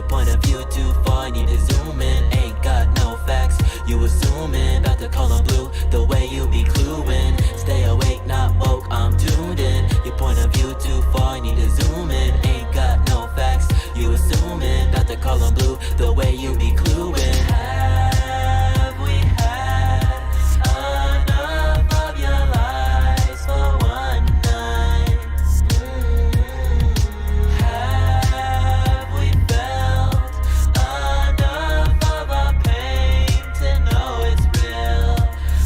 Your point of view too far, need to zoom in. Ain't got no facts, you assuming. About to call them blue, the way you be cluing. Stay awake, not woke, I'm tuned in. Your point of view too far, need to zoom in. Ain't got no facts, you assuming. About to call them blue, the way you be cluing. Have we had enough of your lies for one night? Have we felt enough of our pain to know it's real?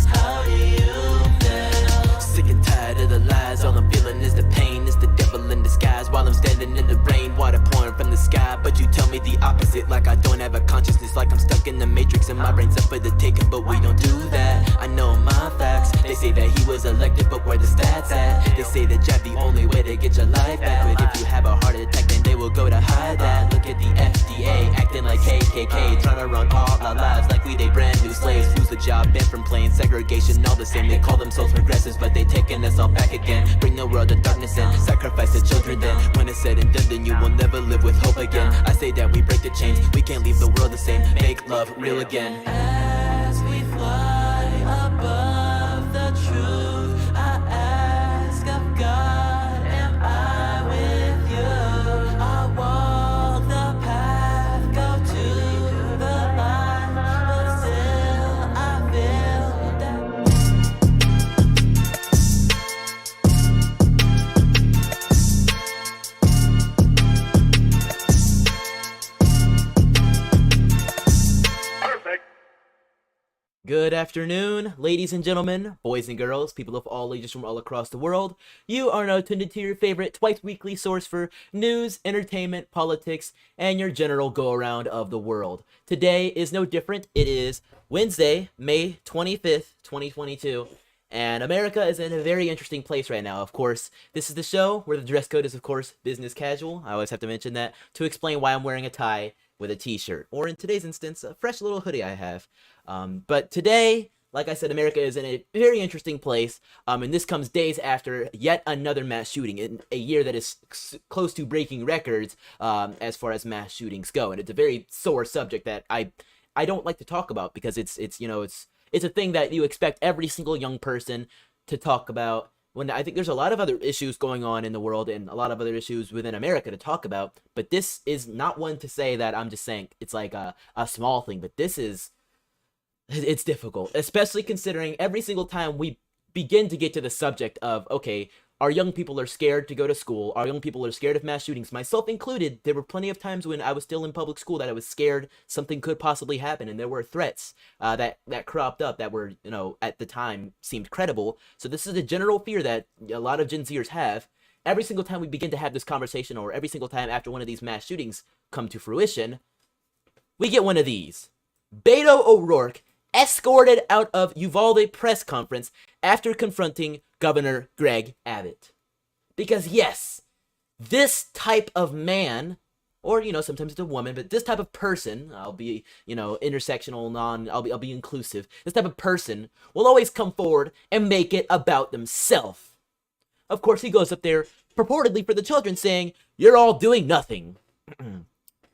How do you feel? Sick and tired of the lies, all I'm feeling is the pain. It's the devil in disguise while I'm standing in the rain. Water pouring from the sky, but you tell me the opposite. Like I don't have a consciousness, like I'm stuck in the matrix and my brain's up for the taking, but we don't do that. I know my facts, they say that he was elected, but where the stats at? They say that jab the only way to get your life back, but if you have a heart attack then they will go to hide that. Look at the FDA, acting like KKK, trying to run all our lives like we they brand new slaves. Lose the job, bent from playing segregation, all the same. They call themselves progressives, but they taking us all back again. Bring the world to darkness and sacrifice the children then. When it's said and done, then you will never live with hope again. I say that we break the chains, we can't leave the world the same. Make love real again. As we fly above the truth, I ask of God, am I with you? I walk the path, go to the light, but still I feel that. Good afternoon, ladies and gentlemen, boys and girls, people of all ages from all across the world. You are now tuned into your favorite twice-weekly source for news, entertainment, politics, and your general go-around of the world. Today is no different. It is Wednesday, May 25th, 2022, and America is in a very interesting place right now. Of course, this is the show where the dress code is, of course, business casual. I always have to mention that to explain why I'm wearing a tie with a t-shirt, or in today's instance, a fresh little hoodie I have. But today, like I said, America is in a very interesting place, and this comes days after yet another mass shooting in a year that is close to breaking records as far as mass shootings go, and it's a very sore subject that I don't like to talk about because it's a thing that you expect every single young person to talk about. When I think there's a lot of other issues going on in the world and a lot of other issues within America to talk about, but this is not one to say that I'm just saying it's like a small thing, but it's difficult, especially considering every single time we begin to get to the subject of, okay, our young people are scared to go to school, our young people are scared of mass shootings, myself included. There were plenty of times when I was still in public school that I was scared something could possibly happen, and there were threats that cropped up that were, at the time seemed credible. So this is a general fear that a lot of Gen Zers have. Every single time we begin to have this conversation, or every single time after one of these mass shootings come to fruition, we get one of these. Beto O'Rourke escorted out of Uvalde press conference after confronting Governor Greg Abbott. Because yes, this type of man, or sometimes it's a woman, but this type of person, I'll be intersectional, I'll be inclusive. This type of person will always come forward and make it about themselves. Of course, he goes up there purportedly for the children, saying, "You're all doing nothing."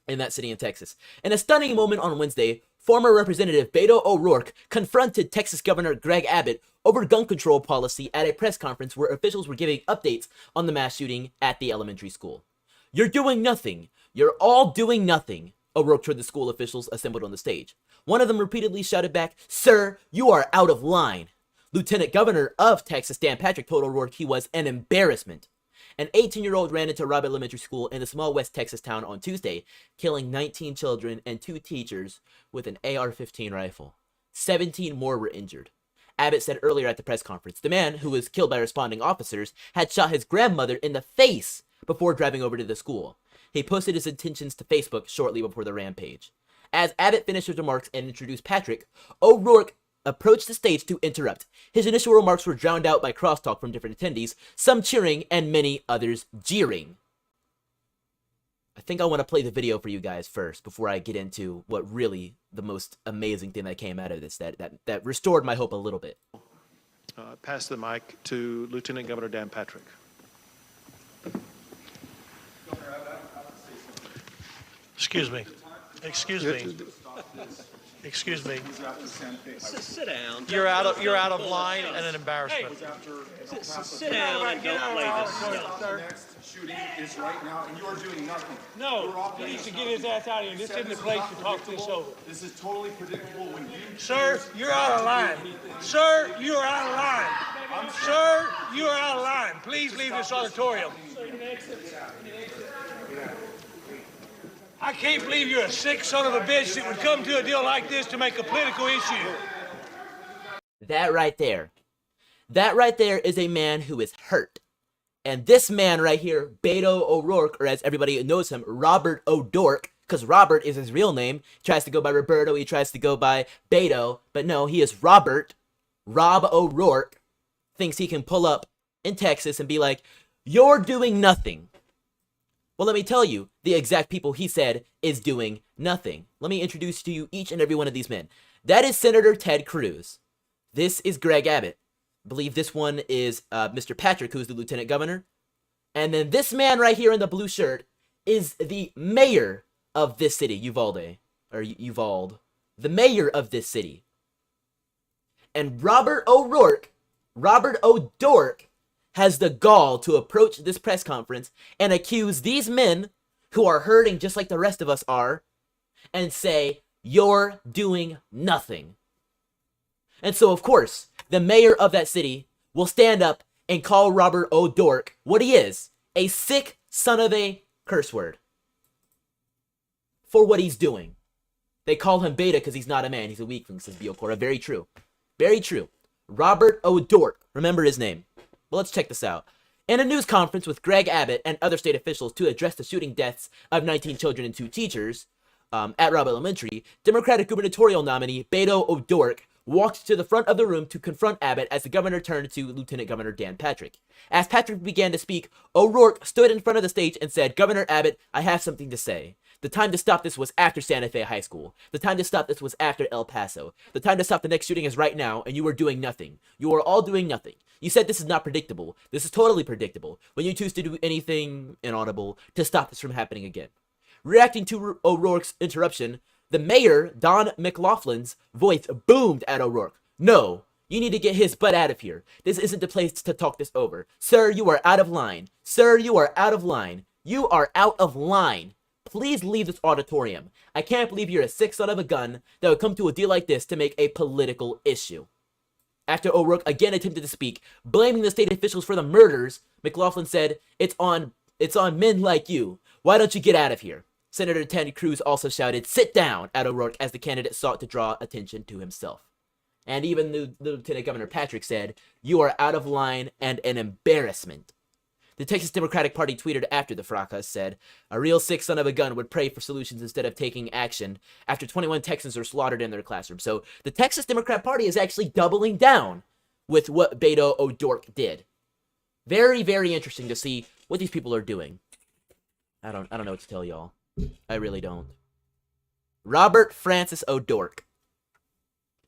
In that city in Texas. In a stunning moment on Wednesday, former Representative Beto O'Rourke confronted Texas Governor Greg Abbott over gun control policy at a press conference where officials were giving updates on the mass shooting at the elementary school. "You're doing nothing. You're all doing nothing," O'Rourke told the school officials assembled on the stage. One of them repeatedly shouted back, "Sir, you are out of line." Lieutenant Governor of Texas Dan Patrick told O'Rourke he was an embarrassment. An 18-year-old ran into Robb Elementary School in a small West Texas town on Tuesday, killing 19 children and 2 teachers with an AR-15 rifle. 17 more were injured. Abbott said earlier at the press conference, the man, who was killed by responding officers, had shot his grandmother in the face before driving over to the school. He posted his intentions to Facebook shortly before the rampage. As Abbott finished his remarks and introduced Patrick, O'Rourke approached the stage to interrupt. His initial remarks were drowned out by crosstalk from different attendees, some cheering and many others jeering. I think I want to play the video for you guys first before I get into what really the most amazing thing that came out of this, that restored my hope a little bit. Pass the mic to Lieutenant Governor Dan Patrick. Excuse me. Excuse me. Excuse me. Sit down. You're out of line and an embarrassment. Sit down and don't play this stuff. The next shooting is right now, and you are doing nothing. No, he needs to get his ass out of here. This isn't the place to talk this over. This is totally predictable when you... Sir, you're out of line. Sir, you are out of line. Sir, you are out of line. Please leave this auditorium. I can't believe you're a sick son of a bitch that would come to a deal like this to make a political issue. That right there is a man who is hurt. And this man right here, Beto O'Rourke, or as everybody knows him, Robert O'Dork, because Robert is his real name. He tries to go by Roberto, he tries to go by Beto, but no, he is Rob O'Rourke, thinks he can pull up in Texas and be like, you're doing nothing. Well, let me tell you, the exact people he said is doing nothing. Let me introduce to you each and every one of these men. That is Senator Ted Cruz. This is Greg Abbott. I believe this one is Mr. Patrick, who's the lieutenant governor. And then this man right here in the blue shirt is the mayor of this city, Uvalde. The mayor of this city. And Robert O'Dork has the gall to approach this press conference and accuse these men who are hurting just like the rest of us are and say, you're doing nothing. And so, of course, the mayor of that city will stand up and call Robert O'Dork what he is, a sick son of a curse word, for what he's doing. They call him beta because he's not a man, he's a weakling, says Biocora. Very true. Very true. Robert O'Dork, remember his name. Well, let's check this out. In a news conference with Greg Abbott and other state officials to address the shooting deaths of 19 children and 2 teachers at Robb Elementary, Democratic gubernatorial nominee Beto O'Rourke walked to the front of the room to confront Abbott as the governor turned to Lieutenant Governor Dan Patrick. As Patrick began to speak, O'Rourke stood in front of the stage and said, Governor Abbott, I have something to say. The time to stop this was after Santa Fe High School. The time to stop this was after El Paso. The time to stop the next shooting is right now, and you are doing nothing. You are all doing nothing. You said this is not predictable. This is totally predictable. When you choose to do anything inaudible to stop this from happening again. Reacting to O'Rourke's interruption, the mayor, Don McLaughlin's voice boomed at O'Rourke. No, you need to get his butt out of here. This isn't the place to talk this over. Sir, you are out of line. Sir, you are out of line. You are out of line. Please leave this auditorium. I can't believe you're a sick son of a gun that would come to a deal like this to make a political issue. After O'Rourke again attempted to speak, blaming the state officials for the murders, McLaughlin said, It's on men like you. Why don't you get out of here? Senator Ted Cruz also shouted, sit down, at O'Rourke as the candidate sought to draw attention to himself. And even the Lieutenant Governor Patrick said, you are out of line and an embarrassment. The Texas Democratic Party tweeted after the fracas, said, a real sick son of a gun would pray for solutions instead of taking action after 21 Texans are slaughtered in their classroom. So the Texas Democrat Party is actually doubling down with what Beto O'Rourke did. Very, very interesting to see what these people are doing. I don't know what to tell y'all. I really don't. Robert Francis O'Rourke.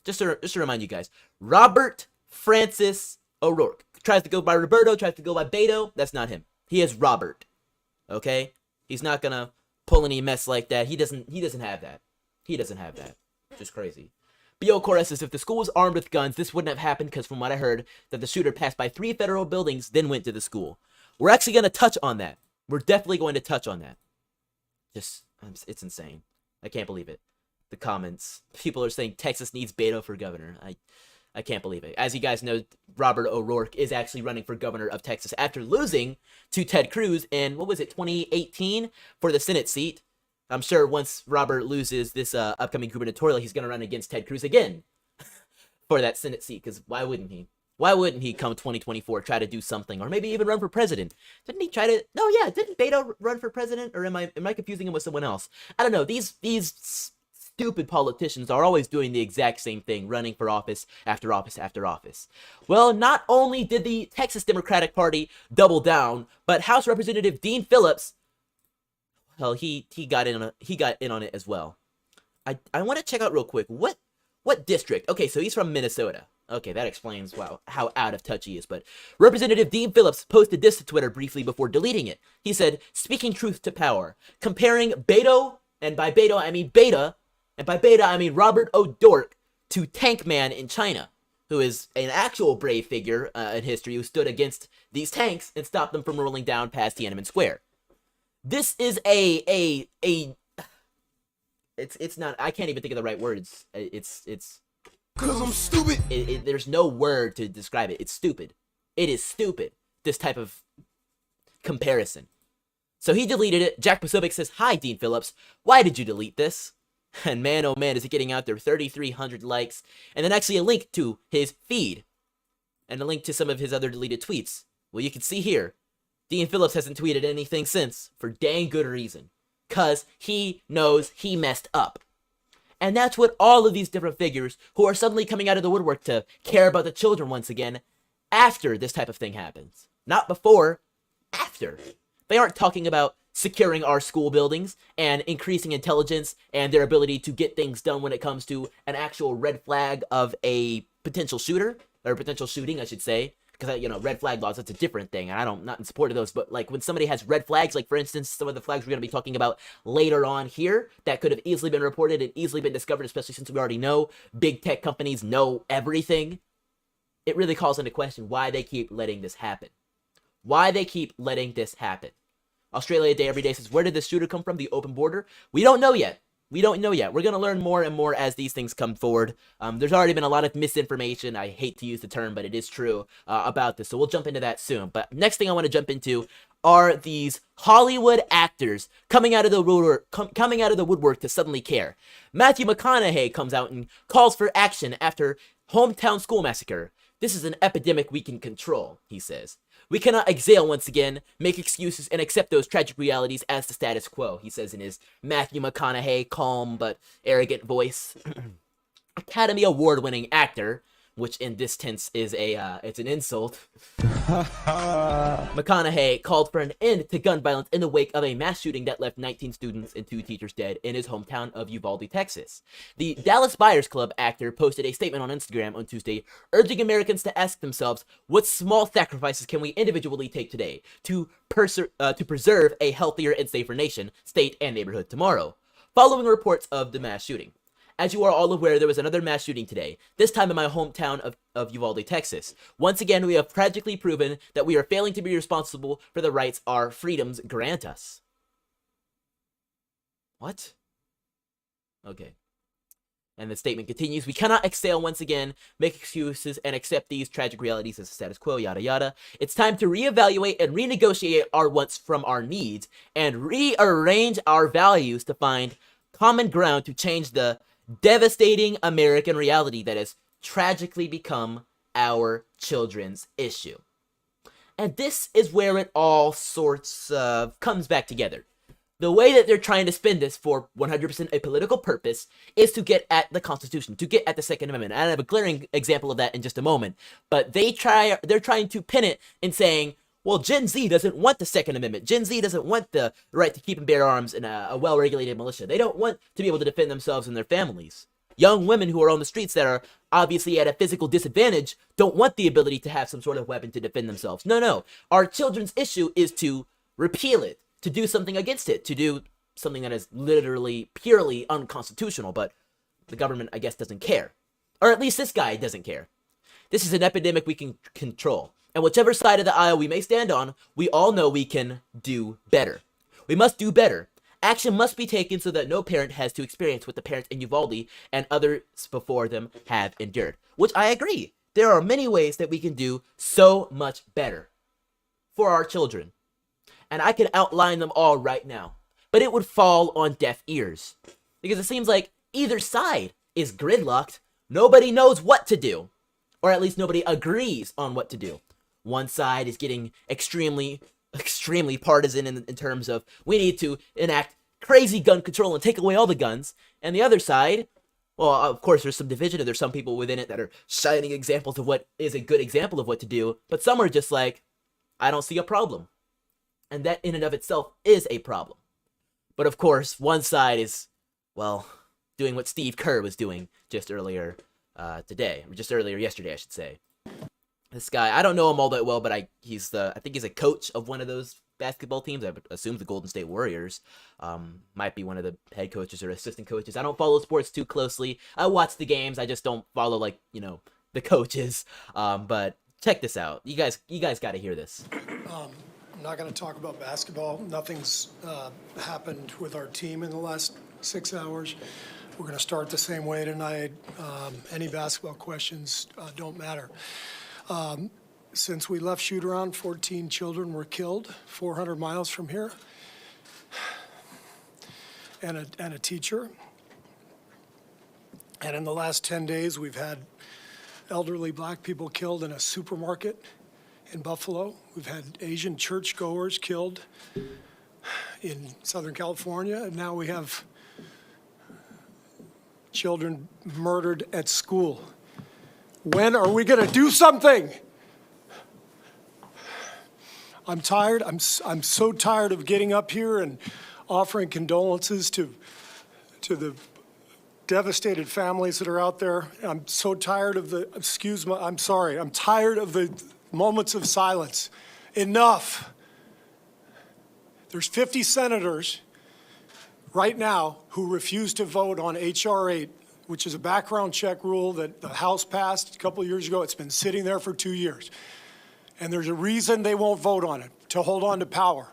Just to remind you guys, Robert Francis O'Rourke. Tries to go by Roberto, tries to go by Beto. That's not him. He is Robert. Okay? He's not gonna pull any mess like that. He doesn't have that. He doesn't have that. Just crazy. B.O. Corres says, if the school was armed with guns, this wouldn't have happened because from what I heard, that the shooter passed by 3 federal buildings, then went to the school. We're actually going to touch on that. We're definitely going to touch on that. It's insane. I can't believe it. The comments. People are saying Texas needs Beto for governor. I can't believe it. As you guys know, Robert O'Rourke is actually running for governor of Texas after losing to Ted Cruz in, 2018 for the Senate seat. I'm sure once Robert loses this upcoming gubernatorial, he's going to run against Ted Cruz again for that Senate seat, because why wouldn't he? Why wouldn't he come 2024 try to do something, or maybe even run for president? Didn't he try to? No, yeah, didn't Beto run for president, or am I confusing him with someone else? I don't know. These stupid politicians are always doing the exact same thing, running for office after office after office. Well, not only did the Texas Democratic Party double down, but House Representative Dean Phillips, well, he got in on it as well. I want to check out real quick what district. Okay, so he's from Minnesota. Okay, that explains, wow, how out of touch he is. But Representative Dean Phillips posted this to Twitter briefly before deleting it. He said, speaking truth to power, comparing Beto And by beta, I mean beta. And by beta, I mean Robert O'Dork to Tank Man in China, who is an actual brave figure in history who stood against these tanks and stopped them from rolling down past Tiananmen Square. This is it's not, I can't even think of the right words. It's Cause I'm stupid. There's no word to describe it. It's stupid. It is stupid, this type of comparison. So he deleted it. Jack Posobiec says, "Hi, Dean Phillips. Why did you delete this?" And man, oh man, is it getting out there. 3,300 likes. And then actually a link to his feed. And a link to some of his other deleted tweets. Well, you can see here, Dean Phillips hasn't tweeted anything since, for dang good reason. Because he knows he messed up. And that's what all of these different figures who are suddenly coming out of the woodwork to care about the children once again, after this type of thing happens. Not before, after. They aren't talking about securing our school buildings and increasing intelligence and their ability to get things done when it comes to an actual red flag of a potential shooter, or potential shooting, I should say. Because, you know, red flag laws, that's a different thing, and I'm not in support of those, but, like, when somebody has red flags, like, for instance, some of the flags we're going to be talking about later on here, that could have easily been reported and easily been discovered, especially since we already know big tech companies know everything, it really calls into question why they keep letting this happen. Why they keep letting this happen. Australia Day Every Day says, where did this shooter come from? The open border? We don't know yet. We don't know yet. We're going to learn more and more as these things come forward. There's already been a lot of misinformation, I hate to use the term, but it is true, about this. So we'll jump into that soon. But next thing I want to jump into are these Hollywood actors coming out of the woodwork to suddenly care. Matthew McConaughey comes out and calls for action after hometown school massacre. This is an epidemic we can control, he says. We cannot exhale once again, make excuses, and accept those tragic realities as the status quo, he says in his Matthew McConaughey calm but arrogant voice. Academy Award-winning actor, which in this tense is it's an insult. McConaughey called for an end to gun violence in the wake of a mass shooting that left 19 students and 2 teachers dead in his hometown of Uvalde, Texas. The Dallas Buyers Club actor posted a statement on Instagram on Tuesday, urging Americans to ask themselves, what small sacrifices can we individually take today to preserve a healthier and safer nation, state, and neighborhood tomorrow, following reports of the mass shooting. As you are all aware, there was another mass shooting today, this time in my hometown of Uvalde, Texas. Once again, we have tragically proven that we are failing to be responsible for the rights our freedoms grant us. What? Okay. And the statement continues, we cannot exhale once again, make excuses, and accept these tragic realities as the status quo, yada yada. It's time to reevaluate and renegotiate our wants from our needs, and rearrange our values to find common ground to change the devastating American reality that has tragically become our children's issue. And this is where it all sorts of comes back together. The way that they're trying to spin this for 100% a political purpose is to get at the Constitution, to get at the Second Amendment. And I have a glaring example of that in just a moment. But they're trying to pin it in saying, well, Gen Z doesn't want the Second Amendment. Gen Z doesn't want the right to keep and bear arms in a well-regulated militia. They don't want to be able to defend themselves and their families. Young women who are on the streets that are obviously at a physical disadvantage don't want the ability to have some sort of weapon to defend themselves. No. Our children's issue is to repeal it, to do something against it, to do something that is literally, purely unconstitutional. But the government, I guess, doesn't care. Or at least this guy doesn't care. This is an epidemic we can control. And whichever side of the aisle we may stand on, we all know we can do better. We must do better. Action must be taken so that no parent has to experience what the parents in Uvalde and others before them have endured. Which I agree. There are many ways that we can do so much better for our children. And I can outline them all right now. But it would fall on deaf ears. Because it seems like either side is gridlocked. Nobody knows what to do. Or at least nobody agrees on what to do. One side is getting extremely partisan in terms of we need to enact crazy gun control and take away all the guns. And the other side, well, of course, there's some division and there's some people within it that are shining examples of what is a good example of what to do. But some are just like, I don't see a problem. And that in and of itself is a problem. But of course, one side is, well, doing what Steve Kerr was doing just earlier yesterday, I should say. This guy, I don't know him all that well, but I think he's a coach of one of those basketball teams. I would assume the Golden State Warriors might be one of the head coaches or assistant coaches. I don't follow sports too closely. I watch the games. I just don't follow, like, the coaches. But check this out. You guys got to hear this. I'm not going to talk about basketball. Nothing's happened with our team in the last 6 hours. We're going to start the same way tonight. Any basketball questions don't matter. Since we left shoot-around, 14 children were killed 400 miles from here, and a teacher. And in the last 10 days, we've had elderly black people killed in a supermarket in Buffalo. We've had Asian churchgoers killed in Southern California, and now we have children murdered at school. When are we going to do something? I'm tired. I'm so tired of getting up here and offering condolences to the devastated families that are out there. I'm so tired of I'm tired of the moments of silence. Enough. There's 50 senators right now who refuse to vote on H.R. 8, which is a background check rule that the House passed a couple of years ago. It's been sitting there for 2 years. And there's a reason they won't vote on it, to hold on to power.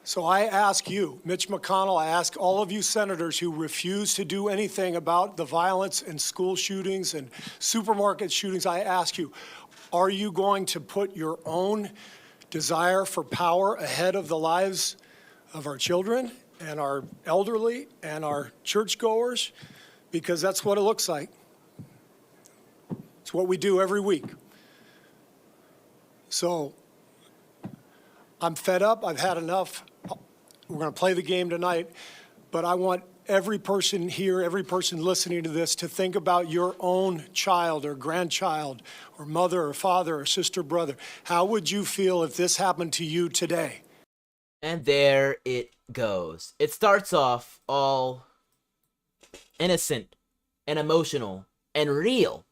So I ask you, Mitch McConnell, I ask all of you senators who refuse to do anything about the violence and school shootings and supermarket shootings, I ask you, are you going to put your own desire for power ahead of the lives of our children and our elderly and our churchgoers? Because that's what it looks like. It's what we do every week. So I'm fed up. I've had enough. We're going to play the game tonight, but I want every person here, every person listening to this, to think about your own child or grandchild or mother or father or sister, brother. How would you feel if this happened to you today? And there it goes. It starts off all innocent and emotional and real,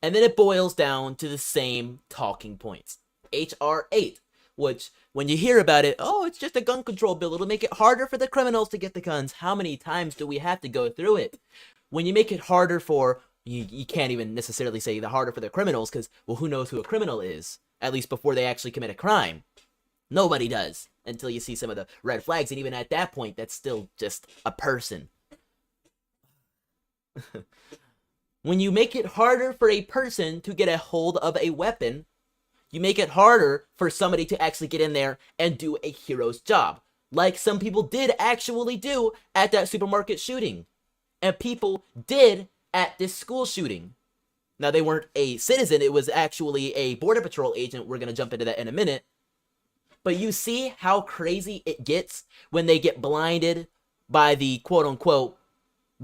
and then it boils down to the same talking points. H.R. 8, which, when you hear about it, oh, it's just a gun control bill. It'll make it harder for the criminals to get the guns. How many times do we have to go through it? When you make it harder for, you can't even necessarily say the harder for the criminals, because, well, who knows who a criminal is, at least before they actually commit a crime. Nobody does, until you see some of the red flags, and even at that point, that's still just a person. When you make it harder for a person to get a hold of a weapon, you make it harder for somebody to actually get in there and do a hero's job, like some people did actually do at that supermarket shooting, and people did at this school shooting. Now, they weren't a citizen, it was actually a Border Patrol agent. We're going to jump into that in a minute. But you see how crazy it gets when they get blinded by the quote-unquote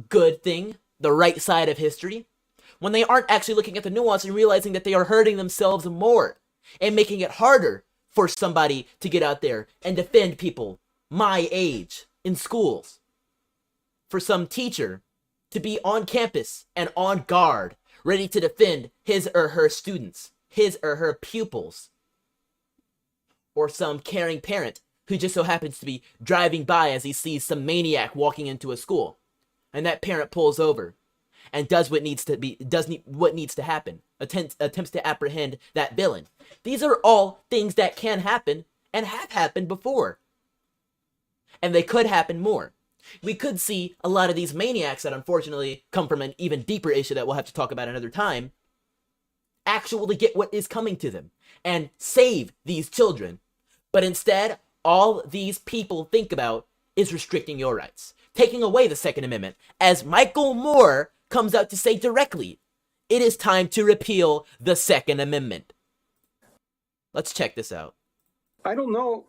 good thing, the right side of history, when they aren't actually looking at the nuance and realizing that they are hurting themselves more and making it harder for somebody to get out there and defend people my age in schools. For some teacher to be on campus and on guard, ready to defend his or her students, his or her pupils. Or some caring parent who just so happens to be driving by as he sees some maniac walking into a school. And that parent pulls over and does what needs to happen. Attempts to apprehend that villain. These are all things that can happen and have happened before. And they could happen more. We could see a lot of these maniacs that unfortunately come from an even deeper issue that we'll have to talk about another time, actually get what is coming to them and save these children. But instead, all these people think about is restricting your rights, taking away the Second Amendment, as Michael Moore comes out to say directly, it is time to repeal the Second Amendment. Let's check this out. I don't know,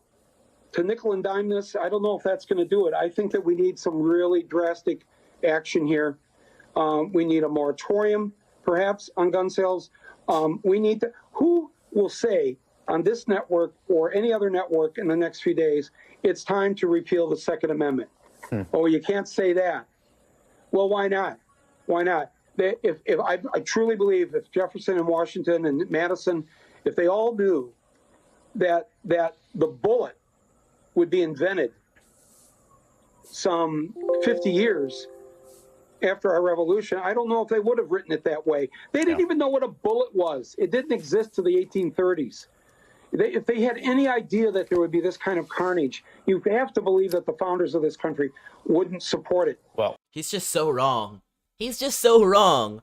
to nickel and dime this, I don't know if that's going to do it. I think that we need some really drastic action here. We need a moratorium, perhaps, on gun sales. We need to, who will say on this network or any other network in the next few days, it's time to repeal the Second Amendment? Oh, you can't say that. Well, why not? Why not? If I truly believe if Jefferson and Washington and Madison, if they all knew that the bullet would be invented some 50 years after our revolution, I don't know if they would have written it that way. They didn't even know what a bullet was. It didn't exist till the 1830s. If they had any idea that there would be this kind of carnage, you have to believe that the founders of this country wouldn't support it. He's just so wrong. He's just so wrong.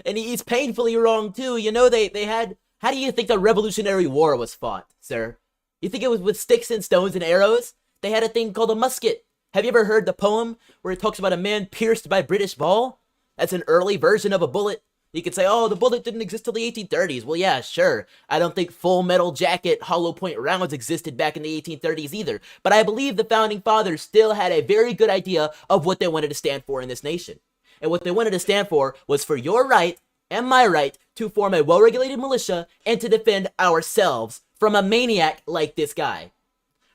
And he's painfully wrong, too. You know, they had... How do you think the Revolutionary War was fought, sir? You think it was with sticks and stones and arrows? They had a thing called a musket. Have you ever heard the poem where it talks about a man pierced by British ball? That's an early version of a bullet. You could say, oh, the bullet didn't exist till the 1830s. Well, yeah, sure. I don't think full metal jacket, hollow point rounds existed back in the 1830s either. But I believe the founding fathers still had a very good idea of what they wanted to stand for in this nation. And what they wanted to stand for was for your right and my right to form a well-regulated militia and to defend ourselves from a maniac like this guy.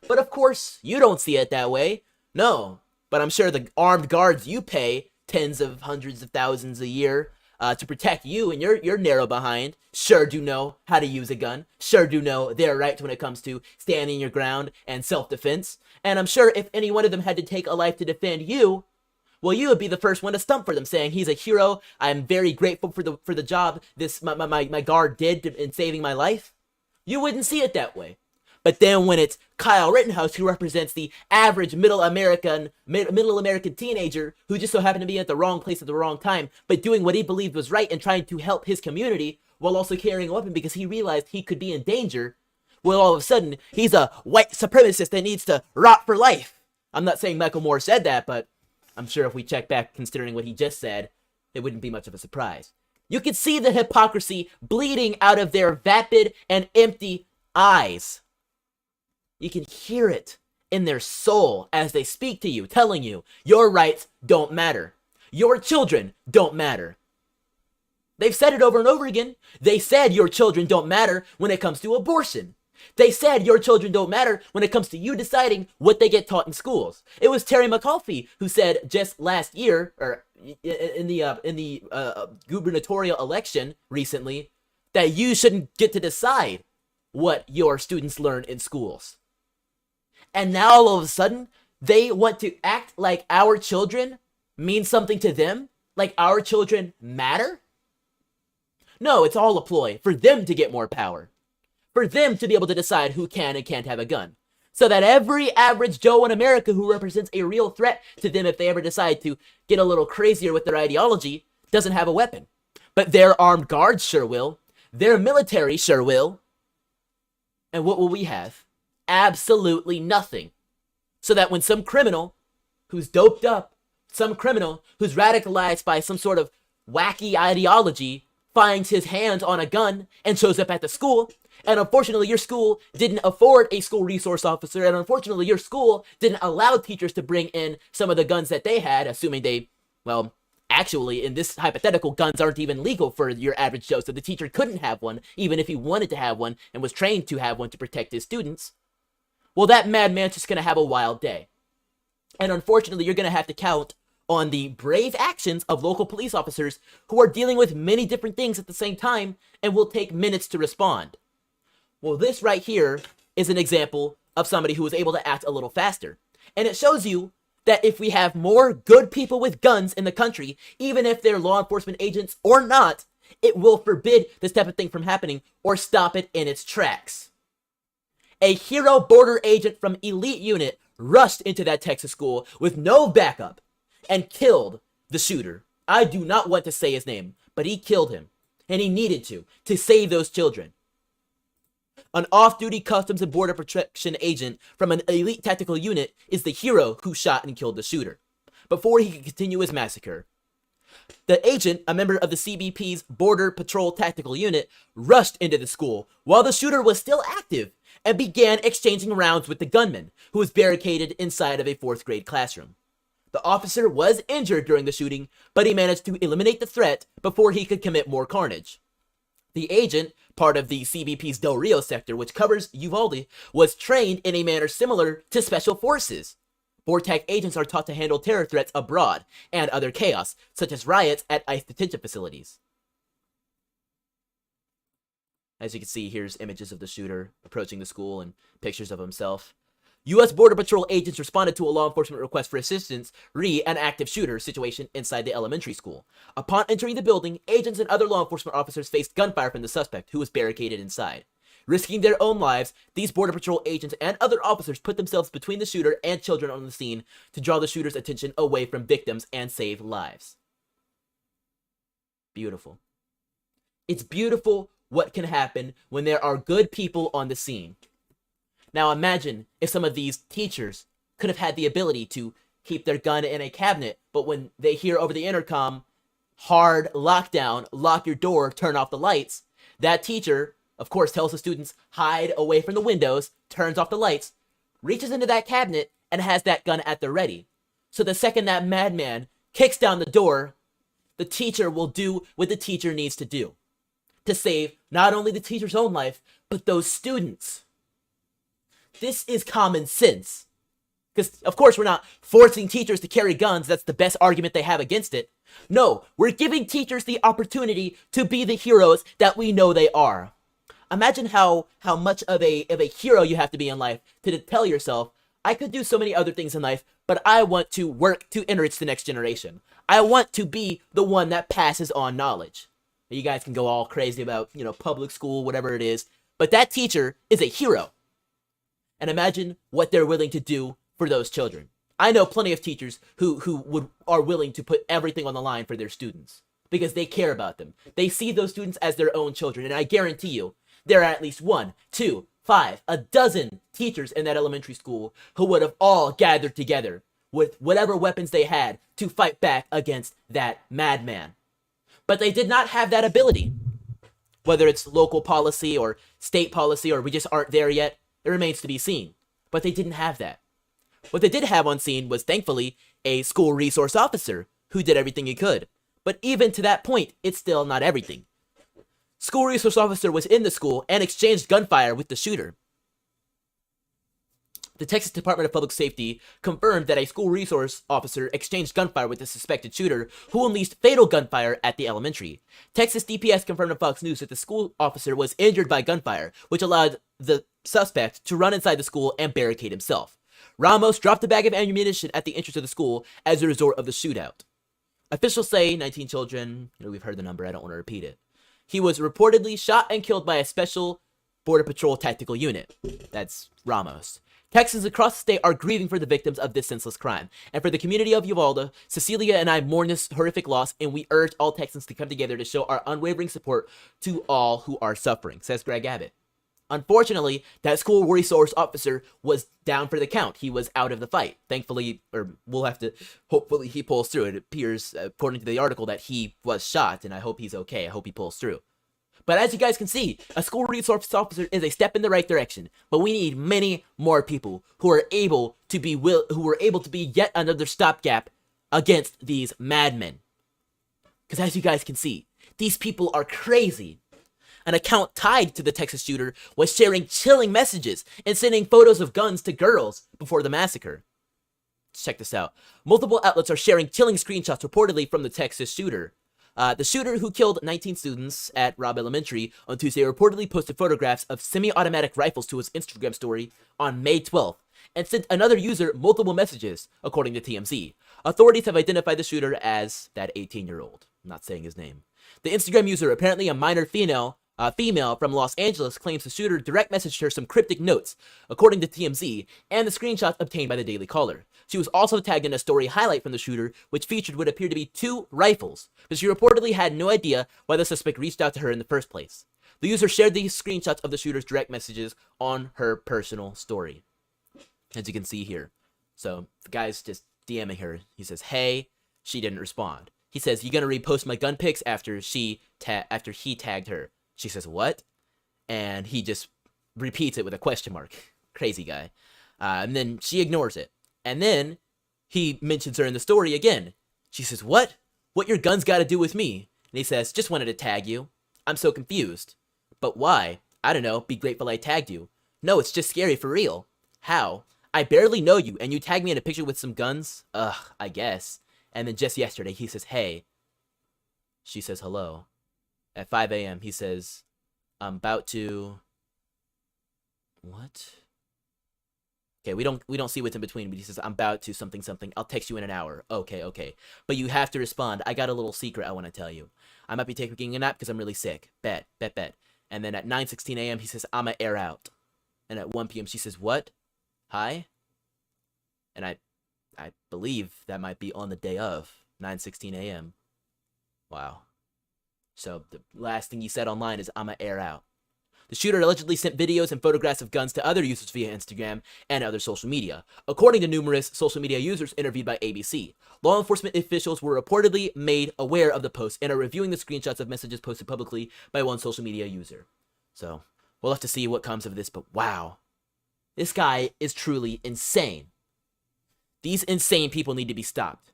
But of course, you don't see it that way. No, but I'm sure the armed guards you pay tens of hundreds of thousands a year to protect you and your narrow behind sure do know how to use a gun, sure do know their rights when it comes to standing your ground and self-defense. And I'm sure if any one of them had to take a life to defend you, well, you would be the first one to stump for them, saying he's a hero. I'm very grateful for the job this my guard did in saving my life. You wouldn't see it that way. But then when it's Kyle Rittenhouse, who represents the average middle American teenager who just so happened to be at the wrong place at the wrong time, but doing what he believed was right and trying to help his community while also carrying a weapon because he realized he could be in danger, well, all of a sudden, he's a white supremacist that needs to rot for life. I'm not saying Michael Moore said that, but I'm sure if we check back considering what he just said, it wouldn't be much of a surprise. You could see the hypocrisy bleeding out of their vapid and empty eyes. You can hear it in their soul as they speak to you, telling you your rights don't matter. Your children don't matter. They've said it over and over again. They said your children don't matter when it comes to abortion. They said your children don't matter when it comes to you deciding what they get taught in schools. It was Terry McAuliffe who said just last year, or in the gubernatorial election recently, that you shouldn't get to decide what your students learn in schools. And now all of a sudden, they want to act like our children mean something to them? Like our children matter? No, it's all a ploy for them to get more power. For them to be able to decide who can and can't have a gun. So that every average Joe in America who represents a real threat to them if they ever decide to get a little crazier with their ideology doesn't have a weapon. But their armed guards sure will. Their military sure will. And what will we have? Absolutely nothing. So that when some criminal who's doped up, some criminal who's radicalized by some sort of wacky ideology finds his hands on a gun and shows up at the school, and unfortunately your school didn't afford a school resource officer, and unfortunately your school didn't allow teachers to bring in some of the guns that they had, assuming they, well, actually, in this hypothetical, guns aren't even legal for your average Joe, so the teacher couldn't have one, even if he wanted to have one and was trained to have one to protect his students. Well, that madman's just going to have a wild day. And unfortunately, you're going to have to count on the brave actions of local police officers who are dealing with many different things at the same time and will take minutes to respond. Well, this right here is an example of somebody who was able to act a little faster. And it shows you that if we have more good people with guns in the country, even if they're law enforcement agents or not, it will forbid this type of thing from happening or stop it in its tracks. A hero border agent from elite unit rushed into that Texas school with no backup and killed the shooter. I do not want to say his name, but he killed him. And he needed to save those children. An off-duty Customs and Border Protection agent from an elite tactical unit is the hero who shot and killed the shooter, before he could continue his massacre. The agent, a member of the CBP's Border Patrol Tactical Unit, rushed into the school while the shooter was still active and began exchanging rounds with the gunman, who was barricaded inside of a 4th grade classroom. The officer was injured during the shooting, but he managed to eliminate the threat before he could commit more carnage. The agent, part of the CBP's Del Rio sector, which covers Uvalde, was trained in a manner similar to special forces. BORTAC agents are taught to handle terror threats abroad and other chaos, such as riots at ICE detention facilities. As you can see, here's images of the shooter approaching the school and pictures of himself. U.S. Border Patrol agents responded to a law enforcement request for assistance re an active shooter situation inside the elementary school. Upon entering the building, agents and other law enforcement officers faced gunfire from the suspect, who was barricaded inside. Risking their own lives, these Border Patrol agents and other officers put themselves between the shooter and children on the scene to draw the shooter's attention away from victims and save lives. Beautiful. It's beautiful what can happen when there are good people on the scene. Now imagine if some of these teachers could have had the ability to keep their gun in a cabinet, but when they hear over the intercom, hard lockdown, lock your door, turn off the lights, that teacher, of course, tells the students, hide away from the windows, turns off the lights, reaches into that cabinet, and has that gun at the ready. So the second that madman kicks down the door, the teacher will do what the teacher needs to do to save not only the teacher's own life, but those students. This is common sense. Because, of course, we're not forcing teachers to carry guns. That's the best argument they have against it. No, we're giving teachers the opportunity to be the heroes that we know they are. Imagine how much of a hero you have to be in life to tell yourself, I could do so many other things in life, but I want to work to enrich the next generation. I want to be the one that passes on knowledge. You guys can go all crazy about, public school, whatever it is, but that teacher is a hero. And imagine what they're willing to do for those children. I know plenty of teachers who are willing to put everything on the line for their students because they care about them. They see those students as their own children, and I guarantee you, there are at least 1, 2, 5, a dozen teachers in that elementary school who would have all gathered together with whatever weapons they had to fight back against that madman. But they did not have that ability. Whether it's local policy or state policy or we just aren't there yet, it remains to be seen. But they didn't have that. What they did have on scene was, thankfully, a school resource officer who did everything he could. But even to that point, it's still not everything. School resource officer was in the school and exchanged gunfire with the shooter. The Texas Department of Public Safety confirmed that a school resource officer exchanged gunfire with the suspected shooter, who unleashed fatal gunfire at the elementary. Texas DPS confirmed to Fox News that the school officer was injured by gunfire, which allowed the suspect to run inside the school and barricade himself. Ramos dropped a bag of ammunition at the entrance of the school as a result of the shootout. Officials say 19 children, we've heard the number, I don't want to repeat it. He was reportedly shot and killed by a special Border Patrol tactical unit. That's Ramos. Texans across the state are grieving for the victims of this senseless crime. And for the community of Uvalde, Cecilia and I mourn this horrific loss, and we urge all Texans to come together to show our unwavering support to all who are suffering, says Greg Abbott. Unfortunately, that school resource officer was down for the count. He was out of the fight. Thankfully, or hopefully he pulls through. It appears, according to the article, that he was shot, and I hope he's okay. I hope he pulls through. But as you guys can see, a school resource officer is a step in the right direction. But we need many more people who are able to be yet another stopgap against these madmen. Because as you guys can see, these people are crazy. An account tied to the Texas shooter was sharing chilling messages and sending photos of guns to girls before the massacre. Let's check this out. Multiple outlets are sharing chilling screenshots reportedly from the Texas shooter. The shooter, who killed 19 students at Robb Elementary on Tuesday, reportedly posted photographs of semi-automatic rifles to his Instagram story on May 12th and sent another user multiple messages, according to TMZ. Authorities have identified the shooter as that 18-year-old. I'm not saying his name. The Instagram user, apparently a minor female from Los Angeles, claims the shooter direct messaged her some cryptic notes, according to TMZ, and the screenshots obtained by the Daily Caller. She was also tagged in a story highlight from the shooter, which featured what appeared to be 2 rifles, but she reportedly had no idea why the suspect reached out to her in the first place. The user shared these screenshots of the shooter's direct messages on her personal story, as you can see here. So the guy's just DMing her. He says, "Hey," she didn't respond. He says, "You gonna repost my gun pics?" after he tagged her. She says, "What?" And he just repeats it with a question mark. Crazy guy. And then she ignores it. And then he mentions her in the story again. She says, "What? What your guns got to do with me?" And he says, "Just wanted to tag you. I'm so confused." "But why?" "I don't know. Be grateful I tagged you." "No, it's just scary for real." "How?" "I barely know you, and you tagged me in a picture with some guns?" "Ugh, I guess." And then just yesterday, he says, "Hey." She says, "Hello." At 5 a.m., he says, "I'm about to..." What? Okay, we don't see what's in between, but he says, I'm about to something something. I'll text you in an hour. Okay. But you have to respond. I got a little secret I want to tell you. I might be taking a nap because I'm really sick. Bet. And then at 9:16 a.m. he says, I'ma air out. And at 1 p.m. she says, what? Hi? And I believe that might be on the day of 9:16 a.m. Wow. So the last thing he said online is, I'ma air out. The shooter allegedly sent videos and photographs of guns to other users via Instagram and other social media, according to numerous social media users interviewed by ABC. Law enforcement officials were reportedly made aware of the post and are reviewing the screenshots of messages posted publicly by one social media user. So, we'll have to see what comes of this, but wow. This guy is truly insane. These insane people need to be stopped.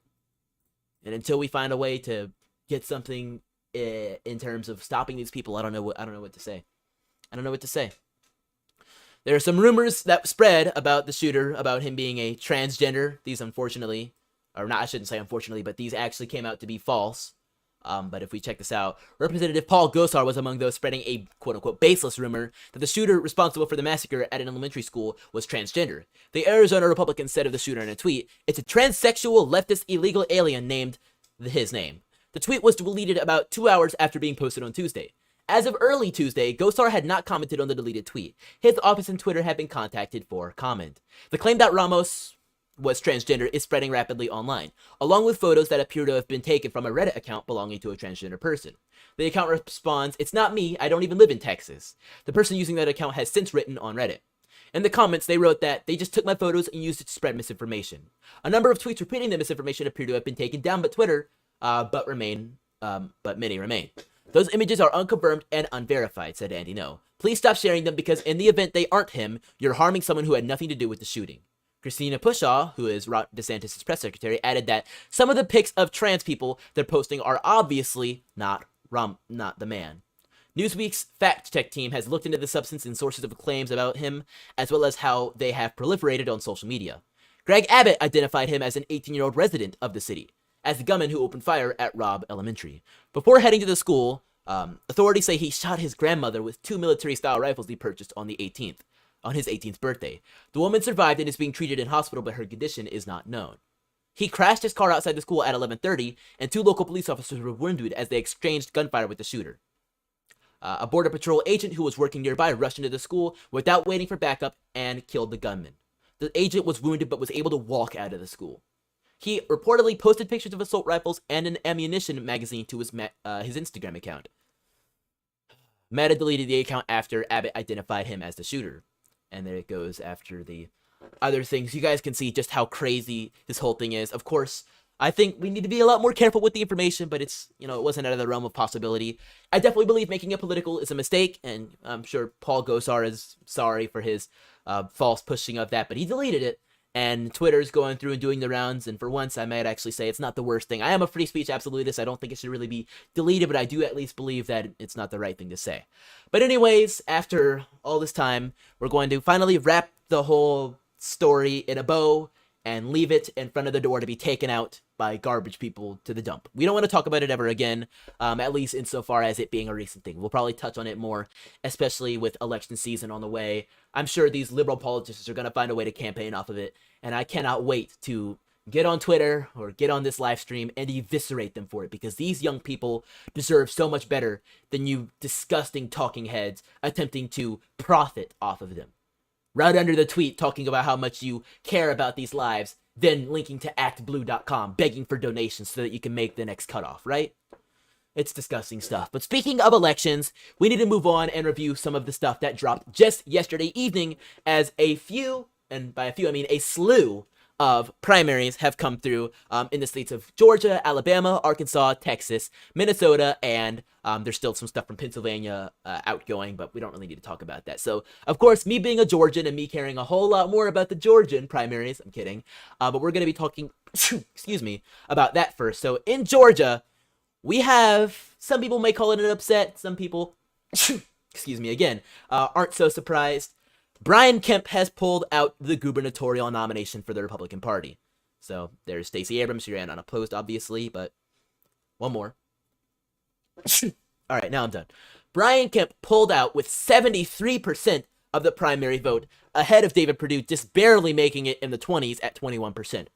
And until we find a way to get something in terms of stopping these people, I don't know what to say. I don't know what to say. There are some rumors that spread about the shooter, about him being a transgender. These unfortunately, or not, I shouldn't say unfortunately, but these actually came out to be false. But if we check this out, Representative Paul Gosar was among those spreading a quote-unquote baseless rumor that the shooter responsible for the massacre at an elementary school was transgender. The Arizona Republican said of the shooter in a tweet, it's a transsexual leftist illegal alien named his name. The tweet was deleted about 2 hours after being posted on Tuesday. As of early Tuesday, Gosar had not commented on the deleted tweet. His office and Twitter had been contacted for comment. The claim that Ramos was transgender is spreading rapidly online, along with photos that appear to have been taken from a Reddit account belonging to a transgender person. The account responds, it's not me, I don't even live in Texas. The person using that account has since written on Reddit. In the comments, they wrote that they just took my photos and used it to spread misinformation. A number of tweets repeating the misinformation appear to have been taken down by Twitter, but many remain. Those images are unconfirmed and unverified, said Andy No. Please stop sharing them because in the event they aren't him, you're harming someone who had nothing to do with the shooting. Christina Pushaw, who is Ron DeSantis' press secretary, added that some of the pics of trans people they're posting are obviously not the man. Newsweek's fact-check team has looked into the substance and sources of claims about him, as well as how they have proliferated on social media. Greg Abbott identified him as an 18-year-old resident of the city, as the gunman who opened fire at Robb Elementary. Before heading to the school, authorities say he shot his grandmother with 2 military-style rifles he purchased on his 18th birthday. The woman survived and is being treated in hospital, but her condition is not known. He crashed his car outside the school at 11:30, and 2 local police officers were wounded as they exchanged gunfire with the shooter. A Border Patrol agent who was working nearby rushed into the school without waiting for backup and killed the gunman. The agent was wounded but was able to walk out of the school. He reportedly posted pictures of assault rifles and an ammunition magazine to his Instagram account. Meta deleted the account after Abbott identified him as the shooter. And there it goes after the other things. You guys can see just how crazy this whole thing is. Of course, I think we need to be a lot more careful with the information, but it's, it wasn't out of the realm of possibility. I definitely believe making it political is a mistake, and I'm sure Paul Gosar is sorry for his false pushing of that, but he deleted it. And Twitter's going through and doing the rounds, and for once, I might actually say it's not the worst thing. I am a free speech absolutist. I don't think it should really be deleted, but I do at least believe that it's not the right thing to say. But anyways, after all this time, we're going to finally wrap the whole story in a bow and leave it in front of the door to be taken out by garbage people to the dump. We don't want to talk about it ever again, at least insofar as it being a recent thing. We'll probably touch on it more, especially with election season on the way. I'm sure these liberal politicians are going to find a way to campaign off of it, and I cannot wait to get on Twitter or get on this live stream and eviscerate them for it, because these young people deserve so much better than you disgusting talking heads attempting to profit off of them. Right under the tweet talking about how much you care about these lives, then linking to actblue.com, begging for donations so that you can make the next cutoff, right? It's disgusting stuff. But speaking of elections, we need to move on and review some of the stuff that dropped just yesterday evening, as a few, and by a few I mean a slew, of primaries have come through in the states of Georgia, Alabama, Arkansas, Texas, Minnesota, and there's still some stuff from Pennsylvania outgoing, but we don't really need to talk about that. So, of course, me being a Georgian and me caring a whole lot more about the Georgian primaries, I'm kidding, but we're going to be talking, excuse me, about that first. So, in Georgia, we have, some people may call it an upset, some people, excuse me again, aren't so surprised. Brian Kemp has pulled out the gubernatorial nomination for the Republican Party. So there's Stacey Abrams, who ran unopposed, obviously, but one more. All right, now I'm done. Brian Kemp pulled out with 73% of the primary vote, ahead of David Perdue, just barely making it in the 20s at 21%.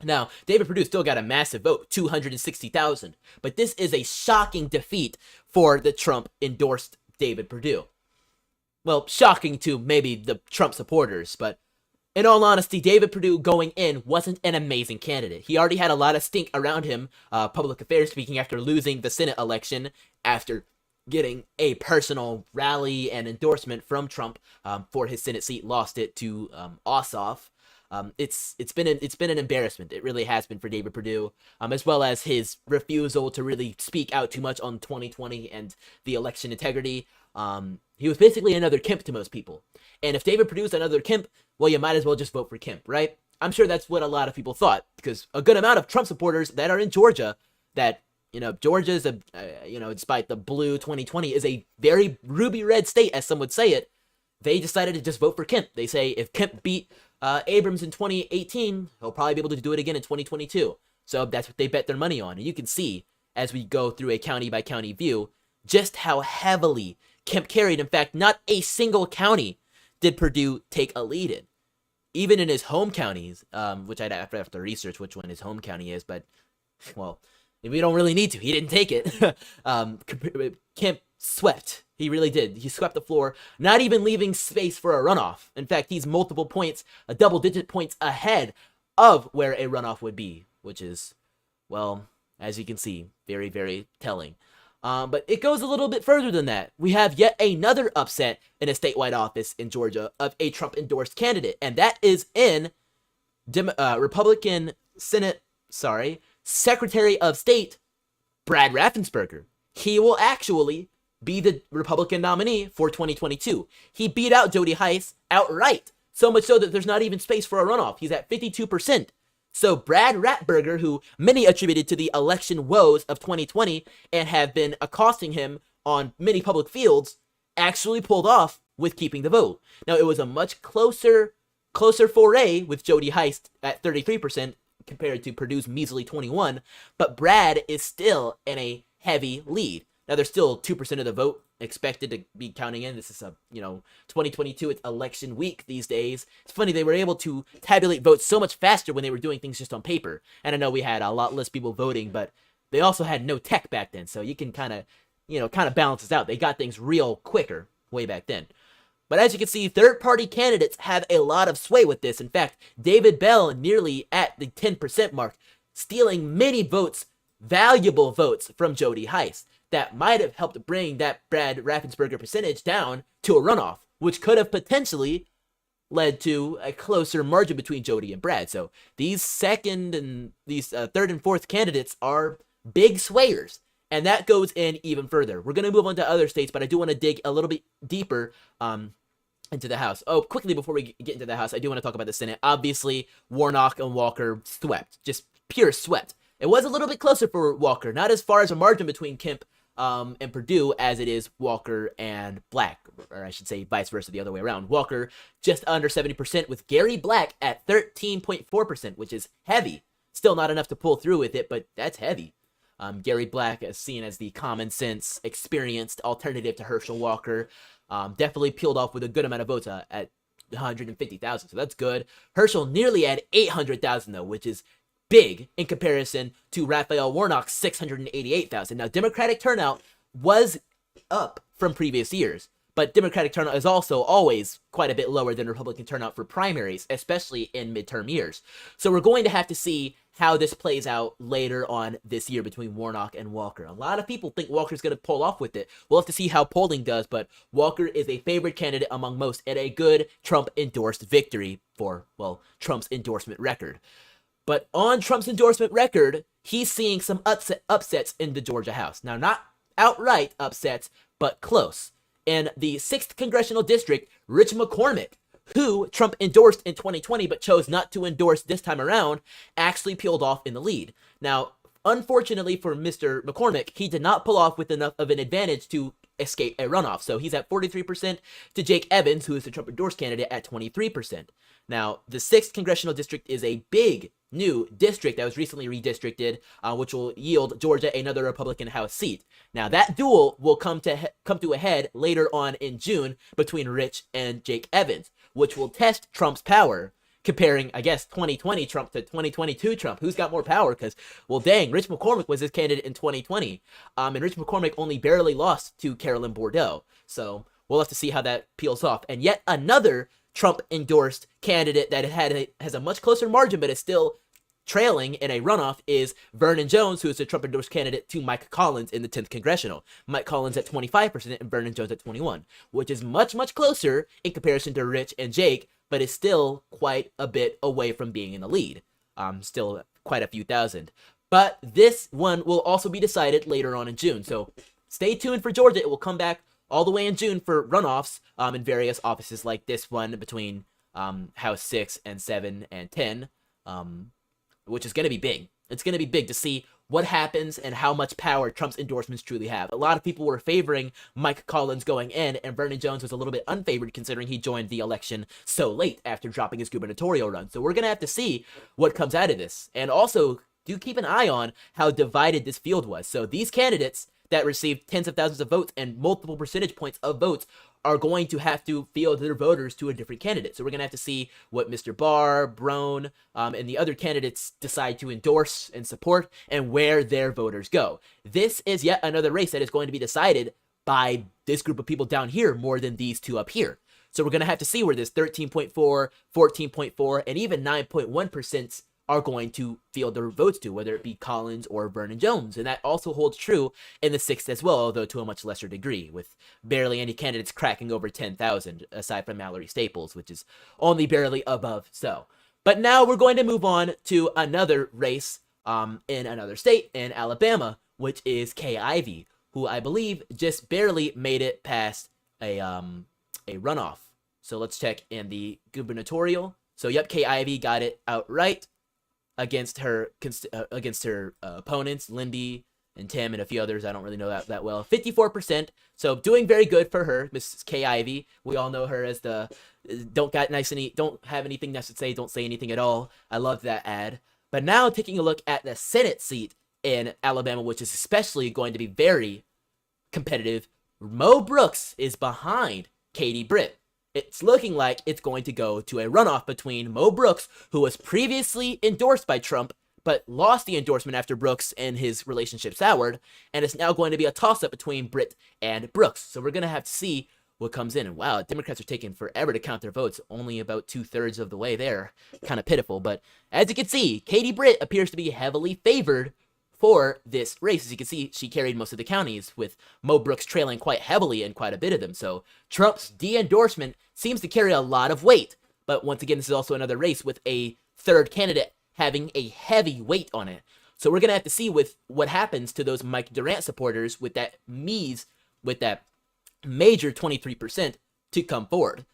Now, David Perdue still got a massive vote, 260,000, but this is a shocking defeat for the Trump-endorsed David Perdue. Well, shocking to maybe the Trump supporters, but in all honesty, David Perdue going in wasn't an amazing candidate. He already had a lot of stink around him, public affairs speaking, after losing the Senate election, after getting a personal rally and endorsement from Trump for his Senate seat, lost it to Ossoff. It's been an embarrassment. It really has been for David Perdue, as well as his refusal to really speak out too much on 2020 and the election integrity. He was basically another Kemp to most people. And if David Perdue's another Kemp, well, you might as well just vote for Kemp, right? I'm sure that's what a lot of people thought, because a good amount of Trump supporters that are in Georgia, that, Georgia's despite the blue 2020, is a very ruby red state, as some would say it. They decided to just vote for Kemp. They say if Kemp beat Abrams in 2018, he'll probably be able to do it again in 2022. So that's what they bet their money on. And you can see, as we go through a county-by-county view, just how heavily Kemp carried. In fact, not a single county did Perdue take a lead in. Even in his home counties, which I'd have to research which one his home county is, but, well, we don't really need to. He didn't take it. Kemp swept. He really did. He swept the floor, not even leaving space for a runoff. In fact, he's multiple points, double-digit points ahead of where a runoff would be, which is, well, as you can see, very, very telling. But it goes a little bit further than that. We have yet another upset in a statewide office in Georgia of a Trump-endorsed candidate, and that is in Republican Secretary of State Brad Raffensperger. He will actually be the Republican nominee for 2022. He beat out Jody Heiss outright, so much so that there's not even space for a runoff. He's at 52%. So Brad Ratberger, who many attributed to the election woes of 2020 and have been accosting him on many public fields, actually pulled off with keeping the vote. Now, it was a much closer foray with Jody Heiss at 33% compared to Perdue's measly 21%, but Brad is still in a heavy lead. Now, there's still 2% of the vote expected to be counting in. This is 2022, it's election week these days. It's funny, they were able to tabulate votes so much faster when they were doing things just on paper. And I know we had a lot less people voting, but they also had no tech back then, so you can kind of balance this out. They got things real quicker way back then. But as you can see, third-party candidates have a lot of sway with this. In fact, David Bell nearly at the 10% mark, stealing many votes, valuable votes from Jody Heiss. That might have helped bring that Brad Raffensperger percentage down to a runoff, which could have potentially led to a closer margin between Jody and Brad. So these third and fourth candidates are big swayers, and that goes in even further. We're going to move on to other states, but I do want to dig a little bit deeper into the House. Oh, quickly before we get into the House, I do want to talk about the Senate. Obviously, Warnock and Walker swept, just pure swept. It was a little bit closer for Walker, not as far as a margin between Kemp and Perdue as it is Walker and Black, or I should say vice versa, the other way around. Walker just under 70% with Gary Black at 13.4%, which is heavy. Still not enough to pull through with it, but that's heavy. Gary Black is seen as the common sense, experienced alternative to Herschel Walker. Definitely peeled off with a good amount of votes at 150,000, so that's good. Herschel nearly at 800,000 though, which is big in comparison to Raphael Warnock's 688,000. Now, Democratic turnout was up from previous years, but Democratic turnout is also always quite a bit lower than Republican turnout for primaries, especially in midterm years. So we're going to have to see how this plays out later on this year between Warnock and Walker. A lot of people think Walker's going to pull off with it. We'll have to see how polling does, but Walker is a favorite candidate among most and a good Trump-endorsed victory for, well, Trump's endorsement record. But on Trump's endorsement record, he's seeing some upsets in the Georgia House. Now, not outright upsets, but close. In the 6th Congressional District, Rich McCormick, who Trump endorsed in 2020 but chose not to endorse this time around, actually peeled off in the lead. Now, unfortunately for Mr. McCormick, he did not pull off with enough of an advantage to escape a runoff. So he's at 43% to Jake Evans, who is the Trump endorsed candidate, at 23%. Now, the 6th Congressional District is a big new district that was recently redistricted, which will yield Georgia another Republican House seat. Now, that duel will come to a head later on in June between Rich and Jake Evans, which will test Trump's power, comparing, I guess, 2020 Trump to 2022 Trump. Who's got more power? Because, well, dang, Rich McCormick was his candidate in 2020, and Rich McCormick only barely lost to Carolyn Bordeaux. So we'll have to see how that peels off. And yet another Trump-endorsed candidate that has a much closer margin but is still trailing in a runoff is Vernon Jones, who is a Trump-endorsed candidate to Mike Collins in the 10th Congressional. Mike Collins at 25% and Vernon Jones at 21%, which is much, much closer in comparison to Rich and Jake, but is still quite a bit away from being in the lead. Still quite a few thousand. But this one will also be decided later on in June, so stay tuned for Georgia. It will come back all the way in June for runoffs in various offices like this one between House 6 and 7 and 10, which is going to be big. It's going to be big to see what happens and how much power Trump's endorsements truly have. A lot of people were favoring Mike Collins going in, and Vernon Jones was a little bit unfavored considering he joined the election so late after dropping his gubernatorial run. So we're going to have to see what comes out of this. And also, do keep an eye on how divided this field was. So these candidates that received tens of thousands of votes and multiple percentage points of votes are going to have to field their voters to a different candidate. So we're going to have to see what Mr. Barr, Brown, and the other candidates decide to endorse and support and where their voters go. This is yet another race that is going to be decided by this group of people down here more than these two up here. So we're going to have to see where this 13.4, 14.4, and even 9.1% are going to field their votes to, whether it be Collins or Vernon Jones. And that also holds true in the 6th as well, although to a much lesser degree, with barely any candidates cracking over 10,000, aside from Mallory Staples, which is only barely above so. But now we're going to move on to another race in another state, in Alabama, which is Kay Ivey, who I believe just barely made it past a runoff. So let's check in the gubernatorial. So yep, Kay Ivey got it outright against her opponents, Lindy and Tim and a few others. I don't really know that well. 54%. So doing very good for her, Mrs. Kay Ivey. We all know her as the don't have anything nice to say, don't say anything at all. I love that ad. But now taking a look at the Senate seat in Alabama, which is especially going to be very competitive. Mo Brooks is behind Katie Britt. It's looking like it's going to go to a runoff between Mo Brooks, who was previously endorsed by Trump, but lost the endorsement after Brooks and his relationship soured, and it's now going to be a toss-up between Britt and Brooks. So we're going to have to see what comes in. And wow, Democrats are taking forever to count their votes, only about 2/3 of the way there. Kind of pitiful, but as you can see, Katie Britt appears to be heavily favored for this race. As you can see, she carried most of the counties, with Mo Brooks trailing quite heavily in quite a bit of them. So Trump's de-endorsement seems to carry a lot of weight. But once again, this is also another race with a third candidate having a heavy weight on it. So we're going to have to see with what happens to those Mike Durant supporters with that major 23% to come forward.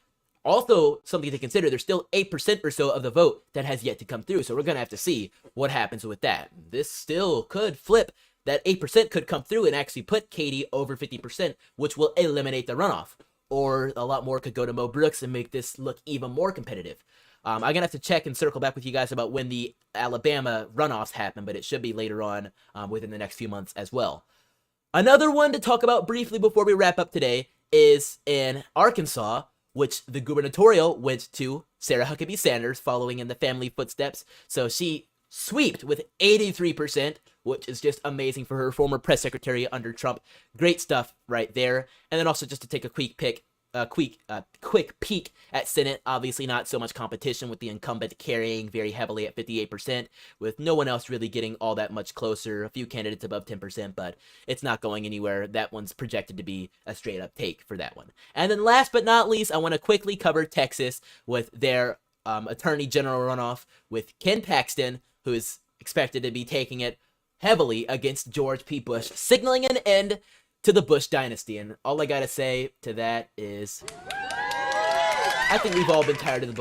Also, something to consider, there's still 8% or so of the vote that has yet to come through, so we're going to have to see what happens with that. This still could flip. That 8% could come through and actually put Katie over 50%, which will eliminate the runoff. Or a lot more could go to Mo Brooks and make this look even more competitive. I'm going to have to check and circle back with you guys about when the Alabama runoffs happen, but it should be later on within the next few months as well. Another one to talk about briefly before we wrap up today is in Arkansas, which the gubernatorial went to Sarah Huckabee Sanders, following in the family footsteps. So she sweeped with 83%, which is just amazing for her, former press secretary under Trump. Great stuff right there. And then also just to take a quick peek at Senate. Obviously not so much competition, with the incumbent carrying very heavily at 58%, with no one else really getting all that much closer. A few candidates above 10%, but it's not going anywhere. That one's projected to be a straight up take for that one. And then last but not least, I want to quickly cover Texas with their attorney general runoff, with Ken Paxton, who is expected to be taking it heavily against George P. Bush, signaling an end to the Bush dynasty. And all I gotta say to that is, I think we've all been tired of the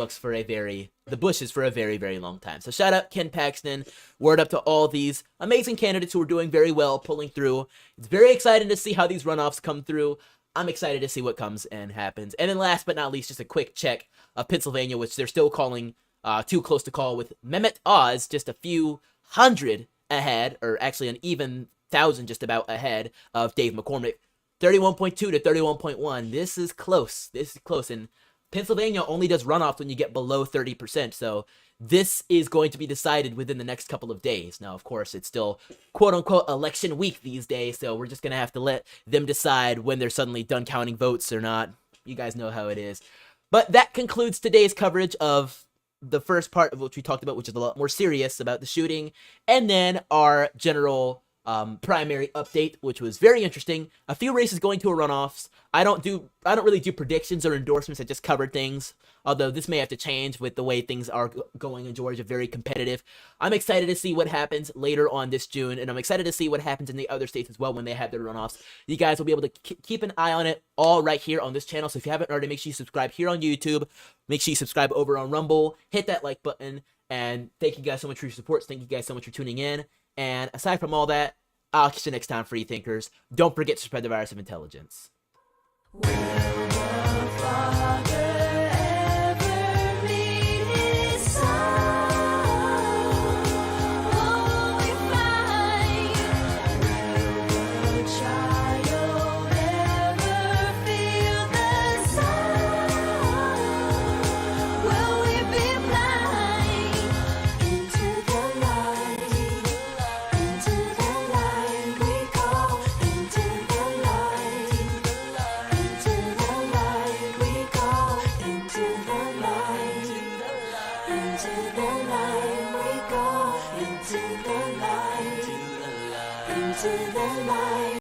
Bushes for a very, very long time. So shout out Ken Paxton. Word up to all these amazing candidates who are doing very well, pulling through. It's very exciting to see how these runoffs come through. I'm excited to see what comes and happens. And then last but not least, just a quick check of Pennsylvania, which they're still calling too close to call, with Mehmet Oz just a few hundred ahead, or actually an even thousand just about ahead of Dave McCormick. 31.2 to 31.1. This is close. And Pennsylvania only does runoffs when you get below 30%. So this is going to be decided within the next couple of days. Now, of course, it's still quote-unquote election week these days, so we're just going to have to let them decide when they're suddenly done counting votes or not. You guys know how it is. But that concludes today's coverage of the first part of what we talked about, which is a lot more serious about the shooting, and then our general primary update, which was very interesting. A few races going to a runoffs. I don't really do predictions or endorsements. I just covered things. Although this may have to change with the way things are going in Georgia, very competitive. I'm excited to see what happens later on this June, and I'm excited to see what happens in the other states as well when they have their runoffs. You guys will be able to keep an eye on it all right here on this channel. So if you haven't already, make sure you subscribe here on YouTube. Make sure you subscribe over on Rumble. Hit that like button. And thank you guys so much for your support. Thank you guys so much for tuning in. And aside from all that, I'll catch you next time, free thinkers. Don't forget to spread the virus of intelligence. Into the light.